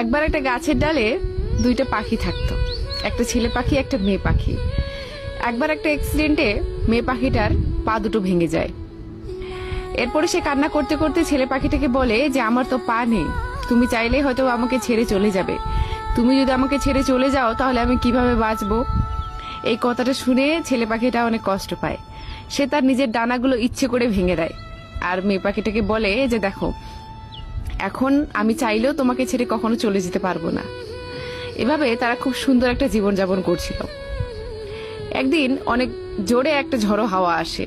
একবার একটা গাছের ডালে দুইটা পাখি থাকতো, একটা ছেলে পাখি একটা মেয়ে পাখি। একবার একটা অ্যাক্সিডেন্টে মেয়ে পাখিটার পা দুটো ভেঙে যায়। এরপরে সে কান্না করতে করতে ছেলে পাখিটাকে বলে যে আমার তো পা নেই, তুমি চাইলে হয়তো আমাকে ছেড়ে চলে যাবে, তুমি যদি আমাকে ছেড়ে চলে যাও তাহলে আমি কিভাবে বাঁচবো। এই কথাটা শুনে ছেলে পাখিটা অনেক কষ্ট পায়। সে তার নিজের ডানাগুলো ইচ্ছে করে ভেঙে দেয় আর মেয়ে পাখিটাকে বলে যে দেখো, এখন আমি চাইলেও তোমাকে ছেড়ে কখনো চলে যেতে পারবো না। এভাবে তারা খুব সুন্দর একটা জীবনযাপন করছিল। একদিন অনেক জোরে একটা ঝড়ো হাওয়া আসে।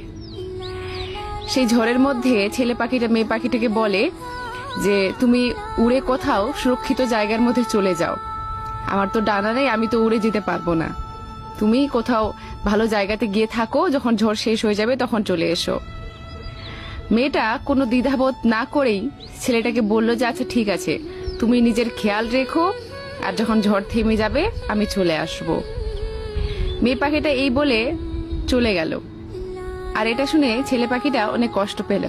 সেই ঝড়ের মধ্যে ছেলে পাখিটা মেয়ে পাখিটাকে বলে যে তুমি উড়ে কোথাও সুরক্ষিত জায়গার মধ্যে চলে যাও, আমার তো ডানা নেই, আমি তো উড়ে যেতে পারবো না, তুমি কোথাও ভালো জায়গাতে গিয়ে থাকো, যখন ঝড় শেষ হয়ে যাবে তখন চলে এসো। মেয়েটা কোনো দ্বিধাবোধ না করেই ছেলেটাকে বলল যে আচ্ছা ঠিক আছে, তুমি নিজের খেয়াল রেখো, আর যখন ঝড় থেমে যাবে আমি চলে আসব। মেয়ে পাখিটা এই বলে চলে গেল। আর এটা শুনে ছেলে পাখিটা অনেক কষ্ট পেল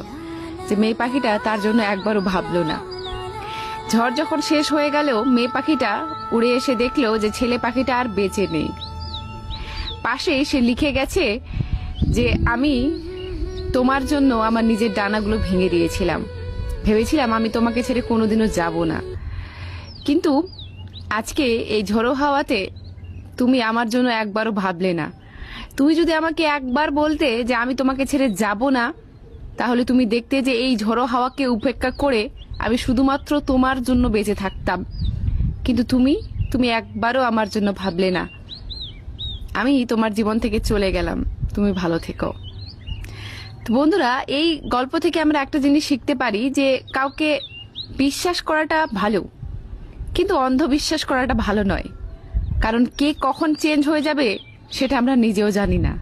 যে মেয়ে পাখিটা তার জন্য একবারও ভাবলো না। ঝড় যখন শেষ হয়ে গেল, মেয়ে পাখিটা উড়ে এসে দেখলো যে ছেলে পাখিটা আর বেঁচে নেই। পাশেই সে লিখে গেছে যে আমি তোমার জন্য আমার নিজের ডানাগুলো ভেঙে দিয়েছিলাম, ভেবেছিলাম আমি তোমাকে ছেড়ে কোনোদিনও যাব না, কিন্তু আজকে এই ঝড়ো হাওয়াতে তুমি আমার জন্য একবারও ভাবলে না। তুমি যদি আমাকে একবার বলতে যে আমি তোমাকে ছেড়ে যাব না, তাহলে তুমি দেখতে যে এই ঝড়ো হাওয়াকে উপেক্ষা করে আমি শুধুমাত্র তোমার জন্য বেঁচে থাকতাম, কিন্তু তুমি একবারও আমার জন্য ভাবলে না। আমি তোমার জীবন থেকে চলে গেলাম, তুমি ভালো থেকো। তো বন্ধুরা, এই গল্প থেকে আমরা একটা জিনিস শিখতে পারি যে কাউকে বিশ্বাস করাটা ভালো, কিন্তু অন্ধবিশ্বাস করাটা ভালো নয়, কারণ কে কখন চেঞ্জ হয়ে যাবে সেটা আমরা নিজেও জানি না।